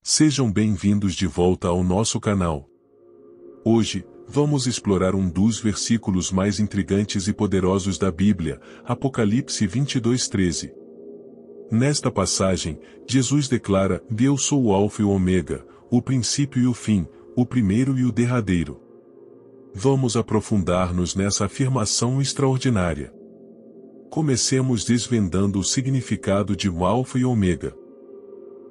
Sejam bem-vindos de volta ao nosso canal. Hoje, vamos explorar um dos versículos mais intrigantes e poderosos da Bíblia, Apocalipse 22:13. Nesta passagem, Jesus declara: Eu sou o Alfa e o Ômega, o princípio e o fim, o primeiro e o derradeiro. Vamos aprofundar-nos nessa afirmação extraordinária. Comecemos desvendando o significado de Alfa e Ômega.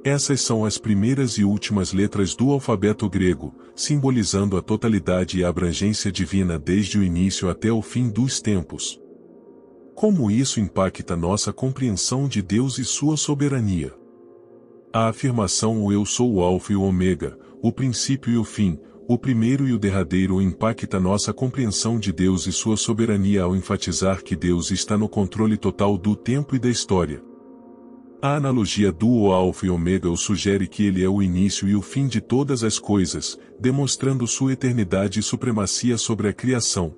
Essas são as primeiras e últimas letras do alfabeto grego, simbolizando a totalidade e a abrangência divina desde o início até o fim dos tempos. Como isso impacta nossa compreensão de Deus e sua soberania? A afirmação Eu sou o Alfa e o Ômega, o princípio e o fim, o primeiro e o derradeiro impacta nossa compreensão de Deus e sua soberania ao enfatizar que Deus está no controle total do tempo e da história. A analogia do Alfa e Ômega o sugere que ele é o início e o fim de todas as coisas, demonstrando sua eternidade e supremacia sobre a criação.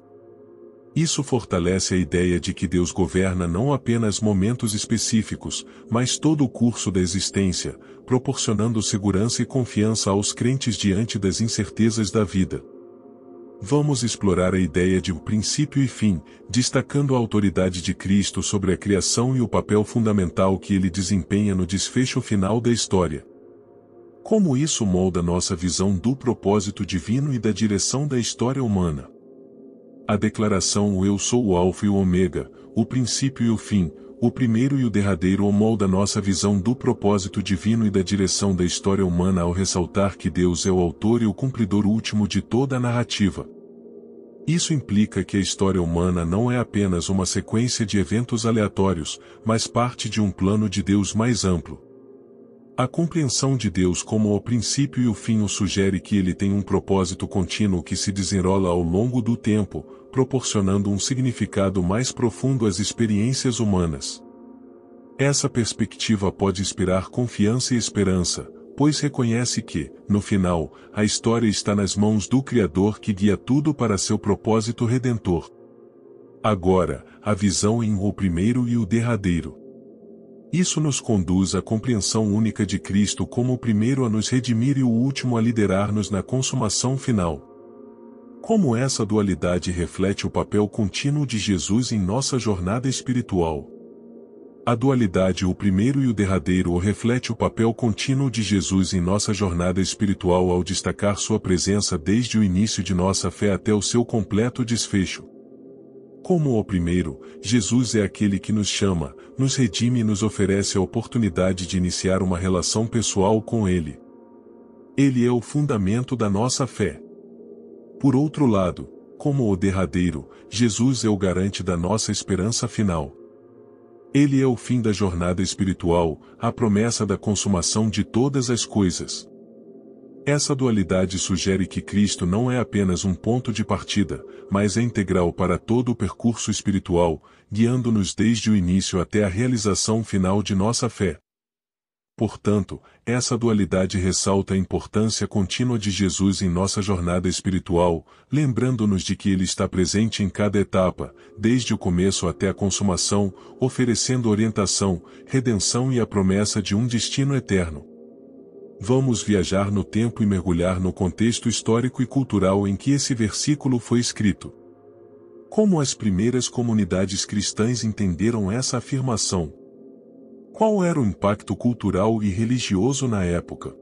Isso fortalece a ideia de que Deus governa não apenas momentos específicos, mas todo o curso da existência, proporcionando segurança e confiança aos crentes diante das incertezas da vida. Vamos explorar a ideia de princípio e fim, destacando a autoridade de Cristo sobre a criação e o papel fundamental que ele desempenha no desfecho final da história. Como isso molda nossa visão do propósito divino e da direção da história humana? A declaração Eu sou o Alfa e o Ômega, o princípio e o fim, o primeiro e o derradeiro molda nossa visão do propósito divino e da direção da história humana ao ressaltar que Deus é o autor e o cumpridor último de toda a narrativa. Isso implica que a história humana não é apenas uma sequência de eventos aleatórios, mas parte de um plano de Deus mais amplo. A compreensão de Deus como o princípio e o fim o sugere que ele tem um propósito contínuo que se desenrola ao longo do tempo, proporcionando um significado mais profundo às experiências humanas. Essa perspectiva pode inspirar confiança e esperança, pois reconhece que, no final, a história está nas mãos do Criador que guia tudo para seu propósito redentor. Agora, a visão em o primeiro e o derradeiro. Isso nos conduz à compreensão única de Cristo como o primeiro a nos redimir e o último a liderar-nos na consumação final. Como essa dualidade reflete o papel contínuo de Jesus em nossa jornada espiritual? A dualidade o primeiro e o derradeiro reflete o papel contínuo de Jesus em nossa jornada espiritual ao destacar sua presença desde o início de nossa fé até o seu completo desfecho. Como o primeiro, Jesus é aquele que nos chama, nos redime e nos oferece a oportunidade de iniciar uma relação pessoal com Ele. Ele é o fundamento da nossa fé. Por outro lado, como o derradeiro, Jesus é o garante da nossa esperança final. Ele é o fim da jornada espiritual, a promessa da consumação de todas as coisas. Essa dualidade sugere que Cristo não é apenas um ponto de partida, mas é integral para todo o percurso espiritual, guiando-nos desde o início até a realização final de nossa fé. Portanto, essa dualidade ressalta a importância contínua de Jesus em nossa jornada espiritual, lembrando-nos de que Ele está presente em cada etapa, desde o começo até a consumação, oferecendo orientação, redenção e a promessa de um destino eterno. Vamos viajar no tempo e mergulhar no contexto histórico e cultural em que esse versículo foi escrito. Como as primeiras comunidades cristãs entenderam essa afirmação? Qual era o impacto cultural e religioso na época?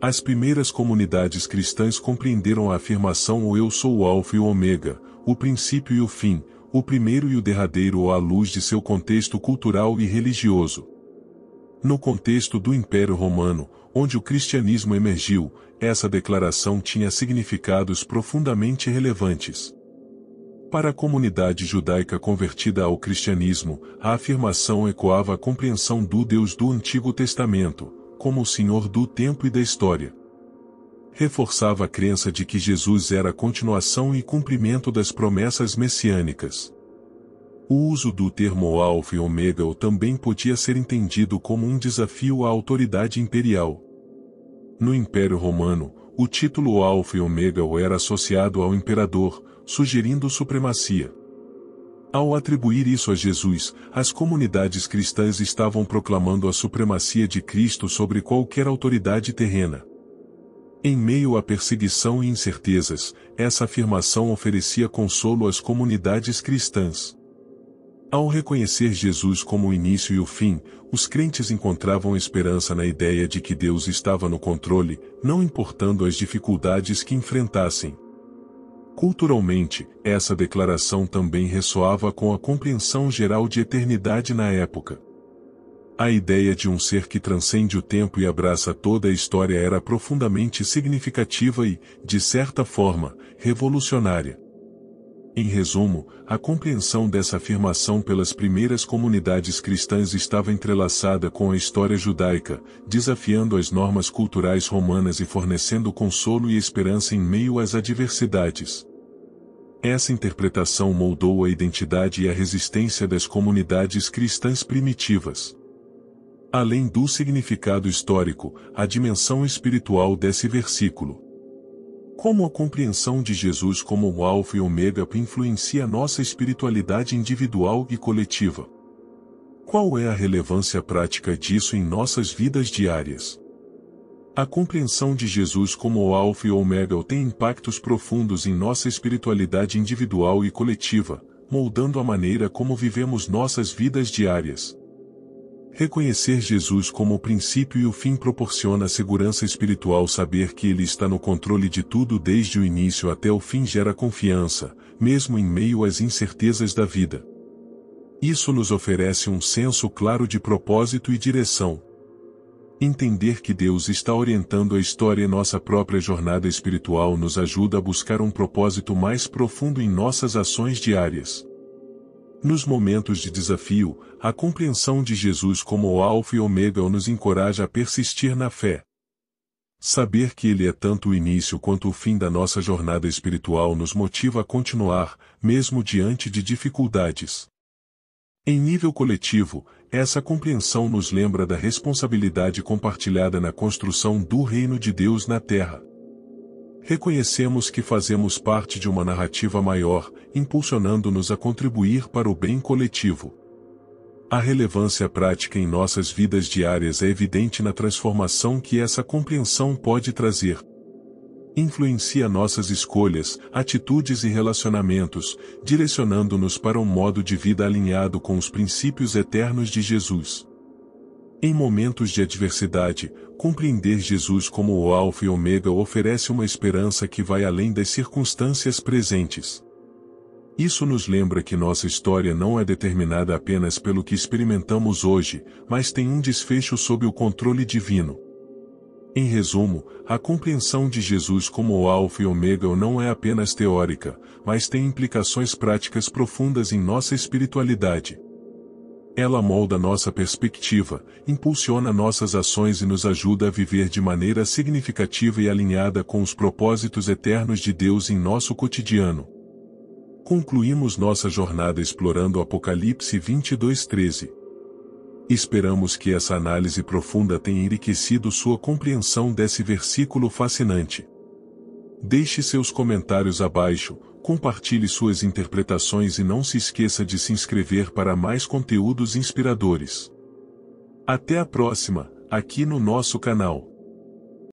As primeiras comunidades cristãs compreenderam a afirmação Eu sou o Alfa e o Ômega, o princípio e o fim, o primeiro e o derradeiro à luz de seu contexto cultural e religioso. No contexto do Império Romano, onde o cristianismo emergiu, essa declaração tinha significados profundamente relevantes. Para a comunidade judaica convertida ao cristianismo, a afirmação ecoava a compreensão do Deus do Antigo Testamento, como o Senhor do tempo e da história. Reforçava a crença de que Jesus era a continuação e cumprimento das promessas messiânicas. O uso do termo Alfa e Ômega também podia ser entendido como um desafio à autoridade imperial. No Império Romano, o título Alfa e Ômega era associado ao imperador, sugerindo supremacia. Ao atribuir isso a Jesus, as comunidades cristãs estavam proclamando a supremacia de Cristo sobre qualquer autoridade terrena. Em meio à perseguição e incertezas, essa afirmação oferecia consolo às comunidades cristãs. Ao reconhecer Jesus como o início e o fim, os crentes encontravam esperança na ideia de que Deus estava no controle, não importando as dificuldades que enfrentassem. Culturalmente, essa declaração também ressoava com a compreensão geral de eternidade na época. A ideia de um ser que transcende o tempo e abraça toda a história era profundamente significativa e, de certa forma, revolucionária. Em resumo, a compreensão dessa afirmação pelas primeiras comunidades cristãs estava entrelaçada com a história judaica, desafiando as normas culturais romanas e fornecendo consolo e esperança em meio às adversidades. Essa interpretação moldou a identidade e a resistência das comunidades cristãs primitivas. Além do significado histórico, a dimensão espiritual desse versículo. Como a compreensão de Jesus como o Alfa e Ômega influencia nossa espiritualidade individual e coletiva? Qual é a relevância prática disso em nossas vidas diárias? A compreensão de Jesus como o Alfa e Ômega tem impactos profundos em nossa espiritualidade individual e coletiva, moldando a maneira como vivemos nossas vidas diárias. Reconhecer Jesus como o princípio e o fim proporciona segurança espiritual. Saber que Ele está no controle de tudo desde o início até o fim gera confiança, mesmo em meio às incertezas da vida. Isso nos oferece um senso claro de propósito e direção. Entender que Deus está orientando a história e nossa própria jornada espiritual nos ajuda a buscar um propósito mais profundo em nossas ações diárias. Nos momentos de desafio, a compreensão de Jesus como o Alfa e Ômega nos encoraja a persistir na fé. Saber que Ele é tanto o início quanto o fim da nossa jornada espiritual nos motiva a continuar, mesmo diante de dificuldades. Em nível coletivo, essa compreensão nos lembra da responsabilidade compartilhada na construção do reino de Deus na Terra. Reconhecemos que fazemos parte de uma narrativa maior, impulsionando-nos a contribuir para o bem coletivo. A relevância prática em nossas vidas diárias é evidente na transformação que essa compreensão pode trazer. Influencia nossas escolhas, atitudes e relacionamentos, direcionando-nos para um modo de vida alinhado com os princípios eternos de Jesus. Em momentos de adversidade, compreender Jesus como o Alfa e Ômega oferece uma esperança que vai além das circunstâncias presentes. Isso nos lembra que nossa história não é determinada apenas pelo que experimentamos hoje, mas tem um desfecho sob o controle divino. Em resumo, a compreensão de Jesus como o Alfa e Ômega não é apenas teórica, mas tem implicações práticas profundas em nossa espiritualidade. Ela molda nossa perspectiva, impulsiona nossas ações e nos ajuda a viver de maneira significativa e alinhada com os propósitos eternos de Deus em nosso cotidiano. Concluímos nossa jornada explorando Apocalipse 22:13. Esperamos que essa análise profunda tenha enriquecido sua compreensão desse versículo fascinante. Deixe seus comentários abaixo, compartilhe suas interpretações e não se esqueça de se inscrever para mais conteúdos inspiradores. Até a próxima, aqui no nosso canal.